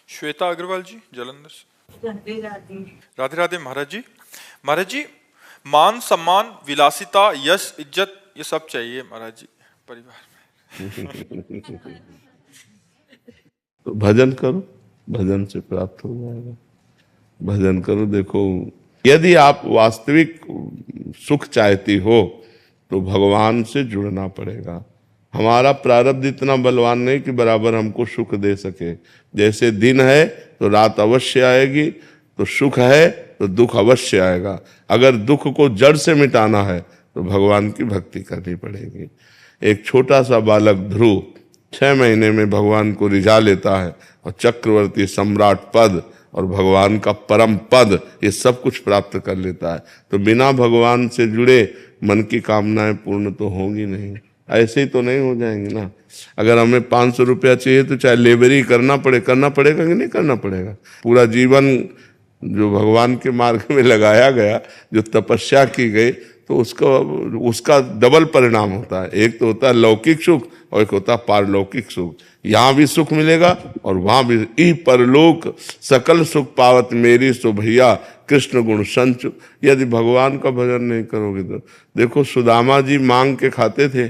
श्वेता अग्रवाल जी जालंधर से। राधे राधे। राधे राधे महाराज जी। महाराज जी, मान सम्मान विलासिता यश इज्जत ये सब चाहिए महाराज जी परिवार में। तो भजन करो, भजन से प्राप्त हो जाएगा। भजन करो। देखो, यदि आप वास्तविक सुख चाहती हो तो भगवान से जुड़ना पड़ेगा। हमारा प्रारब्ध इतना बलवान नहीं कि बराबर हमको सुख दे सके। जैसे दिन है तो रात अवश्य आएगी, तो सुख है तो दुख अवश्य आएगा। अगर दुख को जड़ से मिटाना है तो भगवान की भक्ति करनी पड़ेगी। एक छोटा सा बालक ध्रुव 6 महीने में भगवान को रिझा लेता है और चक्रवर्ती सम्राट पद और भगवान का परम पद ये सब कुछ प्राप्त कर लेता है। तो बिना भगवान से जुड़े मन की कामनाएं पूर्ण तो होंगी नहीं। ऐसे ही तो नहीं हो जाएंगी ना। अगर हमें 500 रुपया चाहिए तो चाहे लेबरी करना पड़ेगा कि नहीं करना पड़ेगा। पूरा जीवन जो भगवान के मार्ग में लगाया गया, जो तपस्या की गई, तो उसका डबल परिणाम होता है। एक तो होता है लौकिक सुख और एक होता है पारलौकिक सुख। यहाँ भी सुख मिलेगा और वहां भी। ई परलोक सकल सुख पावत मेरी सो भैया कृष्ण गुण संचु। यदि भगवान का भजन नहीं करोगे तो देखो, सुदामा जी मांग के खाते थे,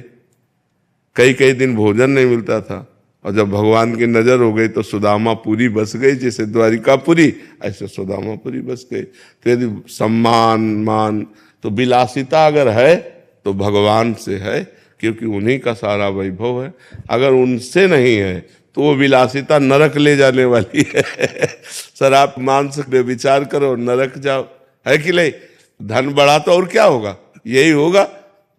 कई दिन भोजन नहीं मिलता था, और जब भगवान की नजर हो गई तो सुदामापुरी बस गई। जैसे द्वारिकापुरी ऐसे सुदामापुरी बस गई। तो यदि सम्मान मान तो विलासिता अगर है तो भगवान से है, क्योंकि उन्हीं का सारा वैभव है। अगर उनसे नहीं है तो वो विलासिता नरक ले जाने वाली है। सर आप मांस पे विचार करो, नरक जाओ, है कि नहीं। धन बढ़ा तो और क्या होगा, यही होगा।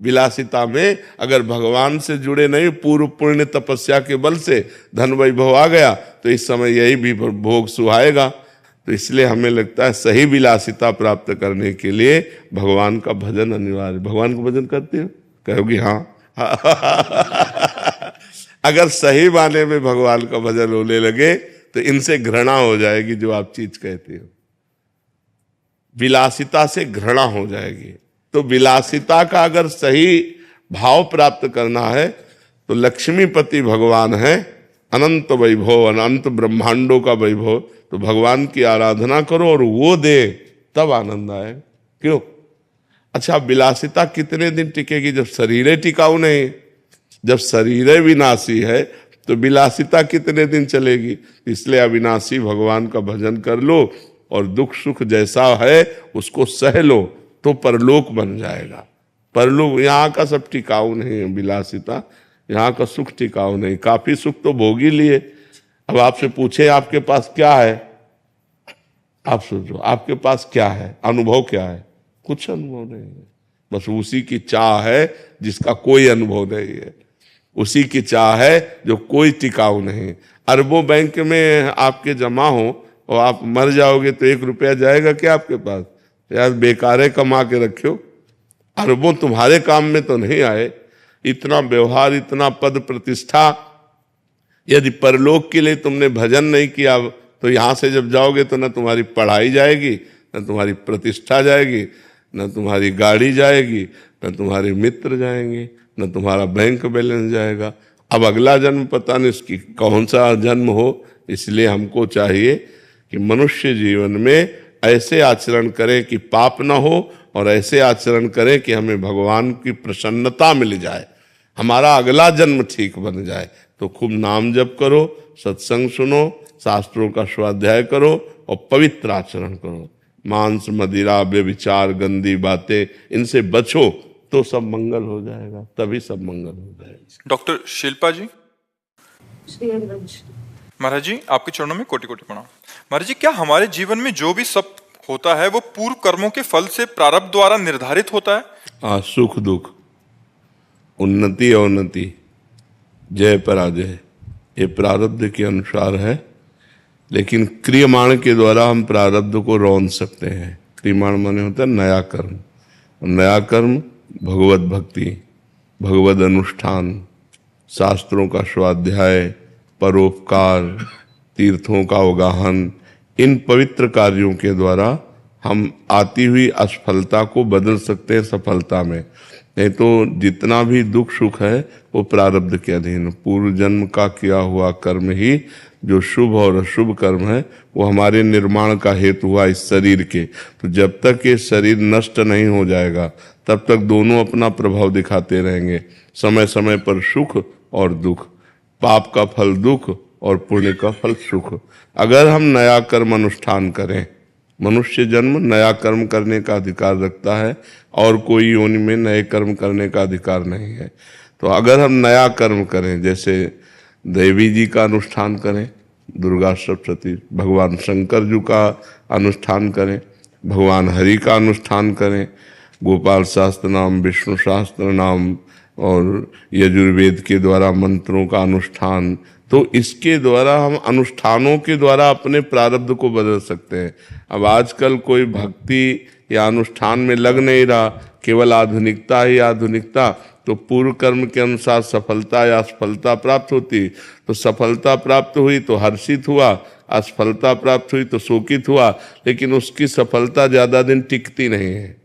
विलासिता में अगर भगवान से जुड़े नहीं, पूर्व पुण्य तपस्या के बल से धन वैभव आ गया तो इस समय यही भी भोग सुहाएगा। तो इसलिए हमें लगता है सही विलासिता प्राप्त करने के लिए भगवान का भजन अनिवार्य। भगवान का भजन करते हो, कहोगी हाँ। अगर सही माने में भगवान का भजन होने लगे तो इनसे घृणा हो जाएगी। जो आप चीज कहते हो, विलासिता से घृणा हो जाएगी। तो विलासिता का अगर सही भाव प्राप्त करना है तो लक्ष्मीपति भगवान है, अनंत वैभव, अनंत ब्रह्मांडों का वैभव। तो भगवान की आराधना करो और वो दे, तब आनंद आएगा। क्यों? अच्छा, विलासिता कितने दिन टिकेगी जब शरीर टिकाऊ नहीं। जब शरीर विनाशी है तो विलासिता कितने दिन चलेगी। इसलिए अविनाशी भगवान का भजन कर लो और दुख सुख जैसा है उसको सह लो, तो परलोक बन जाएगा। परलोक यहाँ का सब टिकाऊ नहीं है। विलासिता यहाँ का सुख टिकाऊ नहीं। काफी सुख तो भोग ही लिए। अब आपसे पूछे आपके पास क्या है, आप सोचो आपके पास क्या है, अनुभव क्या है। कुछ अनुभव नहीं है। बस उसी की चाह है जिसका कोई अनुभव नहीं है। उसी की चाह है जो कोई टिकाऊ नहीं। अरबों बैंक में आपके जमा हो और आप मर जाओगे तो 1 रुपया जाएगा क्या आपके पास? यार बेकार है, कमा के रखो। अरबों तुम्हारे काम में तो नहीं आए। इतना व्यवहार, इतना पद प्रतिष्ठा, यदि परलोक के लिए तुमने भजन नहीं किया तो यहां से जब जाओगे तो न तुम्हारी पढ़ाई जाएगी, न तुम्हारी प्रतिष्ठा जाएगी, न तुम्हारी गाड़ी जाएगी, न तुम्हारे मित्र जाएंगे, न तुम्हारा बैंक बैलेंस जाएगा। अब अगला जन्म पता नहीं इसकी कौन सा जन्म हो। इसलिए हमको चाहिए कि मनुष्य जीवन में ऐसे आचरण करें कि पाप ना हो, और ऐसे आचरण करें कि हमें भगवान की प्रसन्नता मिल जाए, हमारा अगला जन्म ठीक बन जाए। तो खूब नाम जप करो, सत्संग सुनो, शास्त्रों का स्वाध्याय करो और पवित्र आचरण करो। मांस मदिरा व्यभिचार गंदी बातें इनसे बचो तो सब मंगल हो जाएगा। तभी सब मंगल हो जाएगा। डॉक्टर शिल्पा जी। श्री हरिवंश। महाराज जी, आपके चरणों में कोटि कोटि प्रणाम। महाराज जी, क्या हमारे जीवन में जो भी सब होता है वो पूर्व कर्मों के फल से प्रारब्ध द्वारा निर्धारित होता है? हाँ, सुख दुख, उन्नति अवनति, जय पराजय, ये प्रारब्ध के अनुसार है। लेकिन क्रियमाण के द्वारा हम प्रारब्ध को रौंद सकते हैं। क्रियमाण माने होता है नया कर्म। नया कर्म भगवत भक्ति, भगवत अनुष्ठान, शास्त्रों का स्वाध्याय, परोपकार, तीर्थों का अवगाहन, इन पवित्र कार्यों के द्वारा हम आती हुई असफलता को बदल सकते हैं सफलता में। नहीं तो जितना भी दुख सुख है वो प्रारब्ध के अधीन, पूर्व जन्म का किया हुआ कर्म ही जो शुभ और अशुभ कर्म है वो हमारे निर्माण का हेतु हुआ इस शरीर के। तो जब तक ये शरीर नष्ट नहीं हो जाएगा तब तक दोनों अपना प्रभाव दिखाते रहेंगे, समय समय पर सुख और दुख, पाप का फल दुख और पुण्य का फल सुख। अगर हम नया कर्म अनुष्ठान करें, मनुष्य जन्म नया कर्म करने का अधिकार रखता है और कोई योनि में नए कर्म करने का अधिकार नहीं है। तो अगर हम नया कर्म करें, जैसे देवी जी का अनुष्ठान करें, दुर्गा सप्तशती, भगवान शंकर जी का अनुष्ठान करें, भगवान हरि का अनुष्ठान करें, गोपाल शास्त्र नाम, विष्णु शास्त्र नाम और यजुर्वेद के द्वारा मंत्रों का अनुष्ठान, तो इसके द्वारा हम अनुष्ठानों के द्वारा अपने प्रारब्ध को बदल सकते हैं। अब आजकल कोई भक्ति या अनुष्ठान में लग नहीं रहा, केवल आधुनिकता ही आधुनिकता। तो पूर्व कर्म के अनुसार सफलता या असफलता प्राप्त होती, तो सफलता प्राप्त हुई तो हर्षित हुआ, असफलता प्राप्त हुई तो शोकित हुआ, लेकिन उसकी सफलता ज्यादा दिन टिकती नहीं है,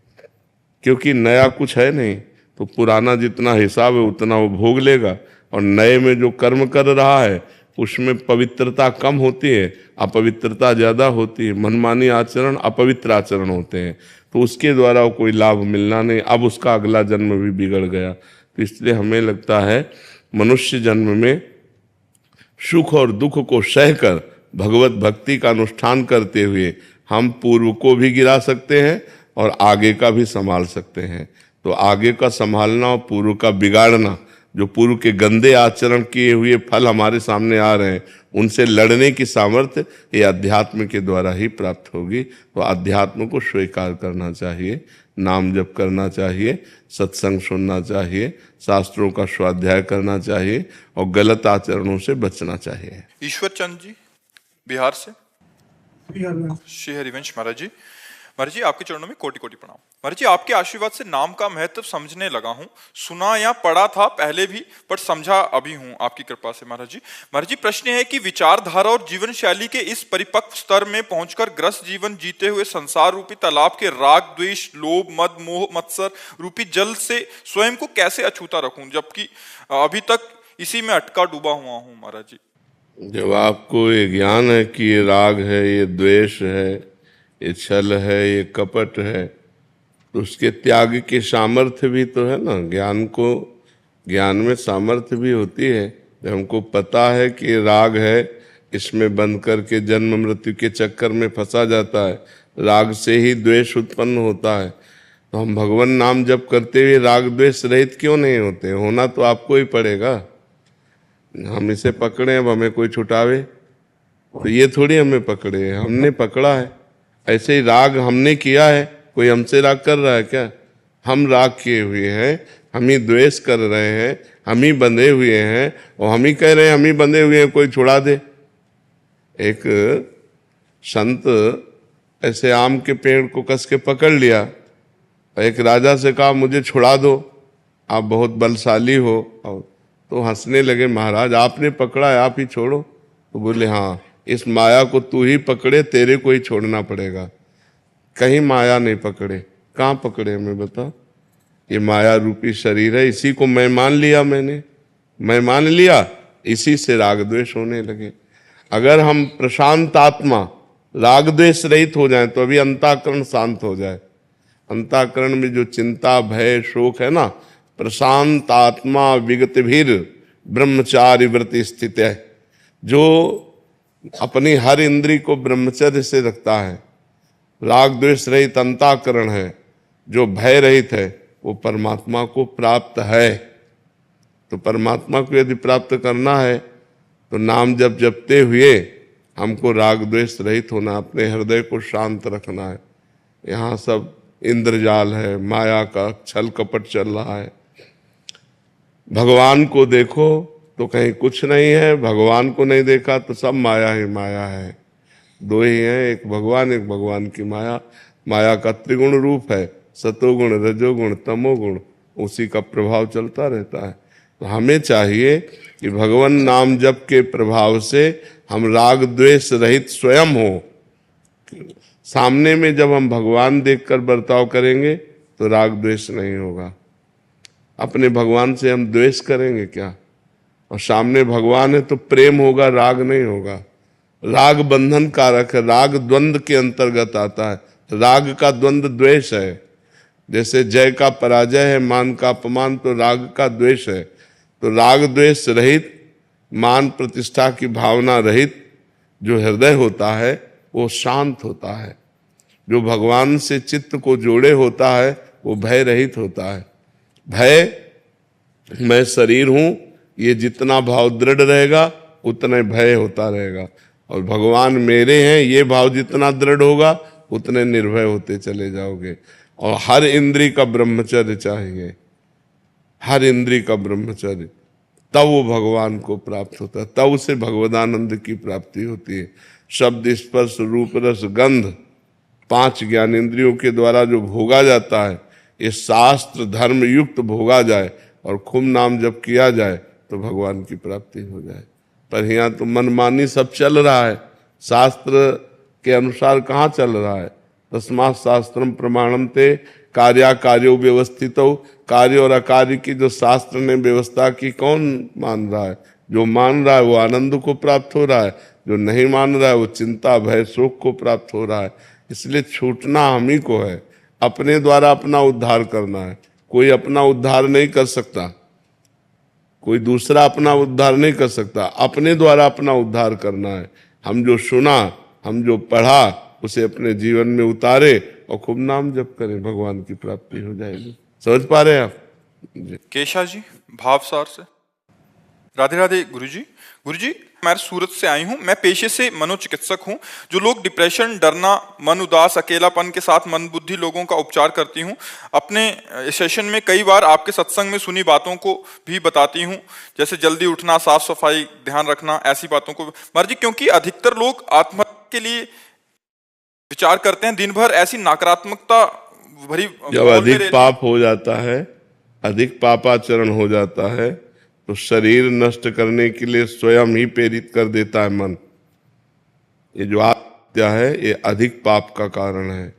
क्योंकि नया कुछ है नहीं। तो पुराना जितना हिसाब है उतना वो भोग लेगा, और नए में जो कर्म कर रहा है उसमें पवित्रता कम होती है, अपवित्रता ज्यादा होती है, मनमानी आचरण, अपवित्र आचरण होते हैं, तो उसके द्वारा कोई लाभ मिलना नहीं, अब उसका अगला जन्म भी बिगड़ गया। तो इसलिए हमें लगता है मनुष्य जन्म में सुख और दुख को सहकर भगवत भक्ति का अनुष्ठान करते हुए हम पूर्व को भी गिरा सकते हैं और आगे का भी संभाल सकते हैं। तो आगे का संभालना और पूर्व का बिगाड़ना, जो पूर्व के गंदे आचरण किए हुए फल हमारे सामने आ रहे हैं, उनसे लड़ने की सामर्थ्य ये अध्यात्म के द्वारा ही प्राप्त होगी। तो अध्यात्म को स्वीकार करना चाहिए, नाम जप करना चाहिए, सत्संग सुनना चाहिए, शास्त्रों का स्वाध्याय करना चाहिए और गलत आचरणों से बचना चाहिए। ईश्वर चंद जी बिहार से। बिहार में। श्री हरिवंश महाराज जी, महाराज जी आपके चरणों में कोटि कोटि प्रणाम। महाराज जी आपके आशीर्वाद से नाम का महत्व समझने लगा हूँ, सुना या पढ़ा था पहले भी, पर समझा अभी हूँ आपकी कृपा से। महाराज जी प्रश्न है कि विचारधारा और जीवन शैली के इस परिपक्व स्तर में पहुंचकर ग्रस्त जीवन जीते हुए संसार रूपी तालाब के राग द्वेष लोभ मद मोह मत्सर रूपी जल से स्वयं को कैसे अछूता रखूं, जबकि अभी तक इसी में अटका डूबा हुआ हूँ। महाराज जी जब आपको ये ज्ञान है कि ये राग है, ये द्वेष है, ये छल है, ये कपट है, तो उसके त्याग की सामर्थ्य भी तो है ना। ज्ञान में सामर्थ्य भी होती है। जब हमको पता है कि राग है, इसमें बंद करके जन्म मृत्यु के चक्कर में फंसा जाता है, राग से ही द्वेष उत्पन्न होता है, तो हम भगवान नाम जप करते हुए राग द्वेष रहित क्यों नहीं होते? होना तो आपको ही पड़ेगा। हम इसे पकड़े, अब हमें कोई छुटावे? तो ये थोड़ी हमें पकड़े, हमने पकड़ा है। ऐसे ही राग हमने किया है, कोई हमसे राग कर रहा है क्या? हम राग किए हुए हैं, हम ही द्वेष कर रहे हैं, हम ही बंधे हुए हैं, और हम ही कह रहे हैं हम ही बंधे हुए हैं, कोई छुड़ा दे। एक संत ऐसे आम के पेड़ को कस के पकड़ लिया, एक राजा से कहा मुझे छुड़ा दो, आप बहुत बलशाली हो। तो हंसने लगे, महाराज आपने पकड़ा है, आप ही छोड़ो। तो बोले हाँ, इस माया को तू ही पकड़े, तेरे को ही छोड़ना पड़ेगा। कहीं माया नहीं पकड़े, कहाँ पकड़े हमें बता? ये माया रूपी शरीर है, इसी को मैं मान लिया, इसी से राग द्वेष होने लगे। अगर हम प्रशांत आत्मा राग द्वेष रहित हो जाए तो अभी अंतःकरण शांत हो जाए। अंतःकरण में जो चिंता भय शोक है ना, प्रशांत आत्मा विगत भीर ब्रह्मचारी व्रति स्थित है, जो अपनी हर इंद्री को ब्रह्मचर्य से रखता है, राग द्वेष रहित अंतःकरण है, जो भय रहित है, वो परमात्मा को प्राप्त है। तो परमात्मा को यदि प्राप्त करना है तो नाम जपते हुए हमको राग द्वेष रहित होना, अपने हृदय को शांत रखना है। यहाँ सब इंद्रजाल है, माया का छल कपट चल रहा है। भगवान को देखो तो कहीं कुछ नहीं है, भगवान को नहीं देखा तो सब माया ही माया है। दो ही हैं, एक भगवान की माया। माया का त्रिगुण रूप है, सतोगुण रजोगुण तमोगुण, उसी का प्रभाव चलता रहता है। तो हमें चाहिए कि भगवान नाम जप के प्रभाव से हम राग द्वेष रहित स्वयं हो। सामने में जब हम भगवान देखकर बर्ताव करेंगे तो राग द्वेष नहीं होगा। अपने भगवान से हम द्वेष करेंगे क्या? और सामने भगवान है तो प्रेम होगा, राग नहीं होगा। राग बंधन कारक है, राग द्वंद्व के अंतर्गत आता है। राग का द्वंद्व द्वेष है। जैसे जय का पराजय है, मान का अपमान, तो राग का द्वेष है। तो राग द्वेष रहित, मान प्रतिष्ठा की भावना रहित जो हृदय होता है वो शांत होता है। जो भगवान से चित्त को जोड़े होता है वो भय रहित होता है। भय, मैं शरीर हूं, ये जितना भाव दृढ़ रहेगा उतना भय होता रहेगा। और भगवान मेरे हैं, ये भाव जितना दृढ़ होगा उतने निर्भय होते चले जाओगे। और हर इंद्री का ब्रह्मचर्य चाहिए, हर इंद्री का ब्रह्मचर्य, तब वो भगवान को प्राप्त होता है, तब उसे भगवदानंद की प्राप्ति होती है। शब्द, स्पर्श, रूप, रस, गंध, 5 ज्ञानेंद्रियों के द्वारा जो भोगा जाता है, ये शास्त्र धर्म युक्त भोगा जाए और खूब नाम जप किया जाए तो भगवान की प्राप्ति हो जाए। पर यहाँ तो मनमानी सब चल रहा है, शास्त्र के अनुसार कहाँ चल रहा है। तस्मात् शास्त्रम प्रमाणम ते कार्याकार्यो व्यवस्थितो, कार्य और अकार्य की जो शास्त्र ने व्यवस्था की कौन मान रहा है। जो मान रहा है वो आनंद को प्राप्त हो रहा है, जो नहीं मान रहा है वो चिंता भय शोक को प्राप्त हो रहा है। इसलिए छूटना हम ही को है, अपने द्वारा अपना उद्धार करना है। कोई अपना उद्धार नहीं कर सकता, कोई दूसरा अपना उद्धार नहीं कर सकता, अपने द्वारा अपना उद्धार करना है। हम जो सुना, हम जो पढ़ा, उसे अपने जीवन में उतारे और खूब नाम जप करें, भगवान की प्राप्ति हो जाएगी। समझ पा रहे हैं आप जी? केशा जी, भावसार से। राधे राधे गुरुजी। गुरुजी, मैं सूरत से आई हूँ। मैं पेशे से मनोचिकित्सक हूँ। जो लोग डिप्रेशन, डरना, मन उदास, अकेलापन के साथ मन बुद्धि लोगों का उपचार करती हूँ। अपने सेशन में कई बार आपके सत्संग में सुनी बातों को भी बताती हूँ, जैसे जल्दी उठना, साफ सफाई, ध्यान रखना, ऐसी बातों को। महाराज जी, क्योंकि अधिकतर लोग आत्महत्या के लिए विचार करते हैं, दिन भर ऐसी नकारात्मकता भरी जब अधिक पाप हो जाता है, अधिक पापाचरण हो जाता है, तो शरीर नष्ट करने के लिए स्वयं ही प्रेरित कर देता है मन। ये जो आत्महत्या है ये अधिक पाप का कारण है।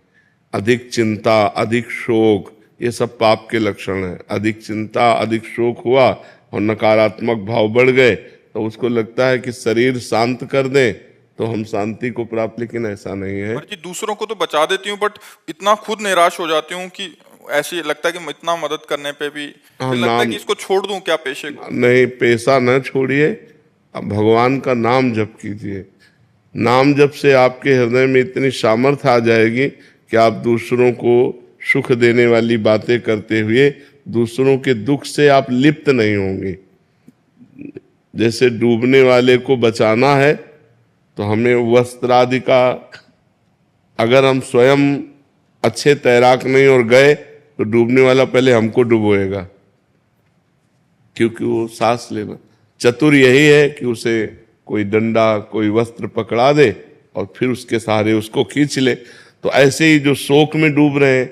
अधिक चिंता, अधिक शोक, ये सब पाप के लक्षण है। अधिक चिंता, अधिक शोक हुआ और नकारात्मक भाव बढ़ गए तो उसको लगता है कि शरीर शांत कर दें तो हम शांति को प्राप्त, लेकिन ऐसा नहीं है। जी, दूसरों को तो बचा देती हूँ, बट इतना खुद निराश हो जाती हूँ कि ऐसी लगता है कि इतना मदद करने पे भी लगता है कि इसको छोड़ दूं क्या पेशे को। नहीं, पेशा न छोड़िए, अब भगवान का नाम जप कीजिए। नाम जप से आपके हृदय में इतनी सामर्थ्य आ जाएगी कि आप दूसरों को सुख देने वाली बातें करते हुए दूसरों के दुख से आप लिप्त नहीं होंगे। जैसे डूबने वाले को बचाना है तो हमें वस्त्र आदि का, अगर हम स्वयं अच्छे तैराक नहीं और गए तो डूबने वाला पहले हमको डुबोएगा, क्योंकि वो सांस लेना। चतुर यही है कि उसे कोई डंडा, कोई वस्त्र पकड़ा दे और फिर उसके सहारे उसको खींच ले। तो ऐसे ही जो शोक में डूब रहे हैं,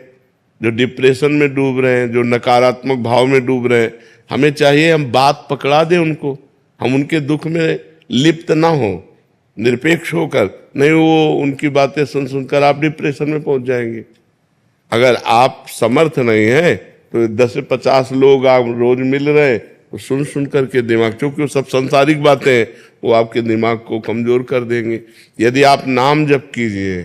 जो डिप्रेशन में डूब रहे हैं, जो नकारात्मक भाव में डूब रहे हैं, हमें चाहिए हम बात पकड़ा दें उनको, हम उनके दुख में लिप्त ना हो, निरपेक्ष होकर। नहीं, वो उनकी बातें सुन सुनकर आप डिप्रेशन में पहुंच जाएंगे। अगर आप समर्थ नहीं है तो 10 से 50 लोग आप रोज मिल रहे तो सुन सुन करके दिमाग, क्योंकि वो सब सांसारिक बातें हैं, वो आपके दिमाग को कमजोर कर देंगे। यदि आप नाम जप कीजिए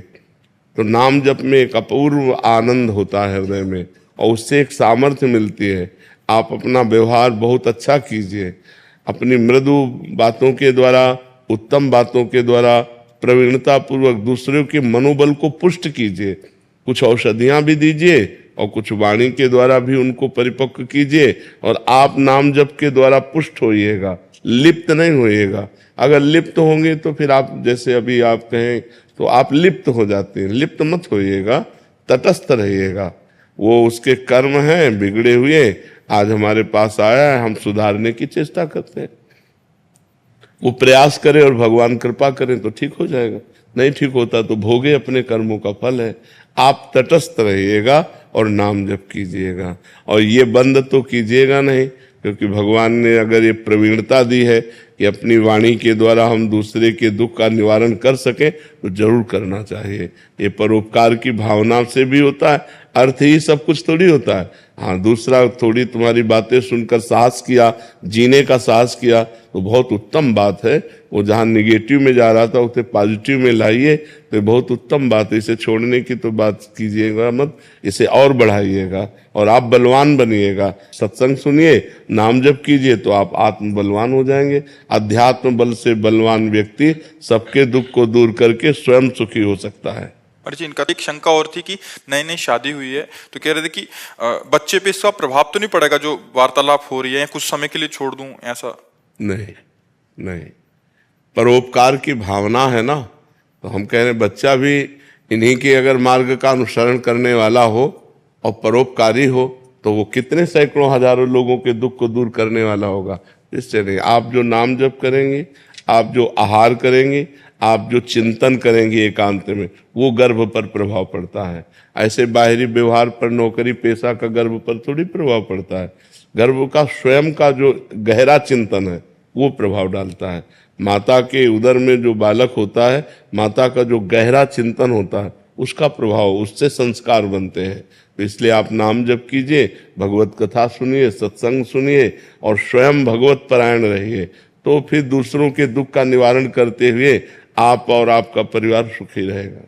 तो नाम जप में एक अपूर्व आनंद होता है हृदय में, और उससे एक सामर्थ्य मिलती है। आप अपना व्यवहार बहुत अच्छा कीजिए, अपनी मृदु बातों के द्वारा, उत्तम बातों के द्वारा प्रवीणता पूर्वक दूसरों के मनोबल को पुष्ट कीजिए। कुछ औषधियां भी दीजिए और कुछ वाणी के द्वारा भी उनको परिपक्व कीजिए, और आप नाम जप के द्वारा पुष्ट होइएगा, लिप्त नहीं होइएगा। अगर लिप्त होंगे तो फिर आप, जैसे अभी आप कहें तो आप लिप्त हो जाते हैं। लिप्त मत होइएगा, तटस्थ रहिएगा। वो उसके कर्म हैं बिगड़े हुए, आज हमारे पास आया है, हम सुधारने की चेष्टा करते हैं। वो प्रयास करे और भगवान कृपा करें तो ठीक हो जाएगा, नहीं ठीक होता तो भोगे अपने कर्मों का फल है। आप तटस्थ रहिएगा और नाम जप कीजिएगा, और ये बंद तो कीजिएगा नहीं, क्योंकि भगवान ने अगर ये प्रवीणता दी है कि अपनी वाणी के द्वारा हम दूसरे के दुख का निवारण कर सकें तो जरूर करना चाहिए। ये परोपकार की भावना से भी होता है, अर्थ ही सब कुछ थोड़ी होता है। हाँ, दूसरा थोड़ी तुम्हारी बातें सुनकर साहस किया, जीने का साहस किया, तो बहुत उत्तम बात है। वो जहाँ निगेटिव में जा रहा था उसे पॉजिटिव में लाइए, तो बहुत उत्तम बात है। इसे छोड़ने की तो बात कीजिएगा मत, इसे और बढ़ाइएगा और आप बलवान बनिएगा। सत्संग सुनिए, नाम जप कीजिए, तो आप आत्म बलवान हो जाएंगे। अध्यात्म बल से बलवान व्यक्ति सबके दुख को दूर करके स्वयं सुखी हो सकता है। और जी इनका एक शंका और थी कि नई नई शादी हुई है, तो कह रहे थे कि बच्चे पे इसका प्रभाव तो नहीं पड़ेगा जो वार्तालाप हो रही है, या कुछ समय के लिए छोड़ दूं ऐसा? नहीं नहीं, परोपकार की भावना है ना, तो हम कह रहे हैं बच्चा भी इन्हीं के अगर मार्ग का अनुसरण करने वाला हो और परोपकारी हो, तो वो कितने सैकड़ों हजारों लोगों के दुख को दूर करने वाला होगा। इससे नहीं, आप जो नाम जप करेंगे, आप जो आहार करेंगे, आप जो चिंतन करेंगे एकांत में, वो गर्भ पर प्रभाव पड़ता है। ऐसे बाहरी व्यवहार पर, नौकरी पेशा का गर्भ पर थोड़ी प्रभाव पड़ता है। गर्भ का स्वयं का जो गहरा चिंतन है वो प्रभाव डालता है। माता के उदर में जो बालक होता है, माता का जो गहरा चिंतन होता है, उसका प्रभाव, उससे संस्कार बनते हैं। तो इसलिए आप नाम जप कीजिए, भगवत कथा सुनिए, सत्संग सुनिए और स्वयं भगवत परायण रहिए, तो फिर दूसरों के दुख का निवारण करते हुए आप और आपका परिवार सुखी रहेगा।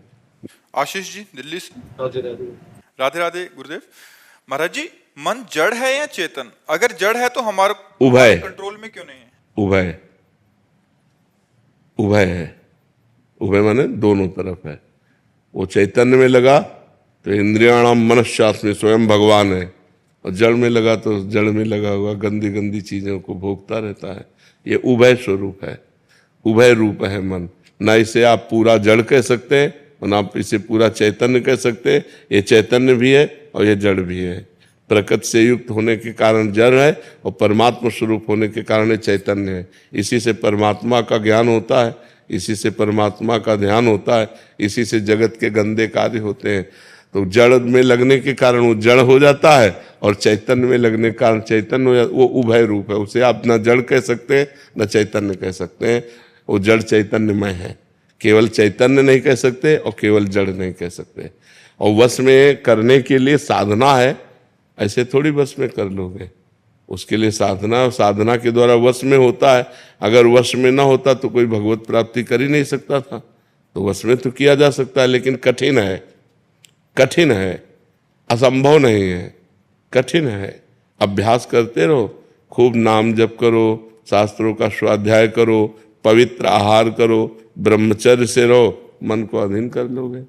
आशीष जी दिल्ली से। राधे राधे गुरुदेव। महाराज जी, मन जड़ है या चेतन? अगर जड़ है तो हमारे उभय कंट्रोल में क्यों नहीं है? उभय उभय है। उभय माने दोनों तरफ है। वो चैतन्य में लगा तो इंद्रियाणाम मनश्चास्मि, स्वयं भगवान है, और जड़ में लगा तो जड़ में लगा हुआ गंदी गंदी चीजों को भोगता रहता है। ये उभय स्वरूप है, उभय रूप है मन। ना इसे आप पूरा जड़ कह सकते हैं और ना आप इसे पूरा चैतन्य कह सकते हैं। ये चैतन्य भी है और ये जड़ भी है। प्रकृति से युक्त होने के कारण जड़ है और परमात्मा स्वरूप होने के कारण चैतन्य है। इसी से परमात्मा का ज्ञान होता है, इसी से परमात्मा का ध्यान होता है, इसी से जगत के गंदे कार्य होते हैं। तो जड़ में लगने के कारण वो जड़ हो जाता है और चैतन्य में लगने के कारण चैतन्य हो जाता है। वो उभय रूप है। उसे आप ना जड़ कह सकते हैं ना चैतन्य कह सकते हैं। वो जड़ चैतन्यमय है। केवल चैतन्य नहीं कह सकते और केवल जड़ नहीं कह सकते। और वश में करने के लिए साधना है, ऐसे थोड़ी वश में कर लोगे। उसके लिए साधना, और साधना के द्वारा वश में होता है। अगर वश में ना होता तो कोई भगवत प्राप्ति कर ही नहीं सकता था। तो वश में तो किया जा सकता है, लेकिन कठिन है, कठिन है, असंभव नहीं है, कठिन है। अभ्यास करते रहो, खूब नाम जप करो, शास्त्रों का स्वाध्याय करो, पवित्र आहार करो, ब्रह्मचर्य से रहो, मन को अधीन कर लोगे।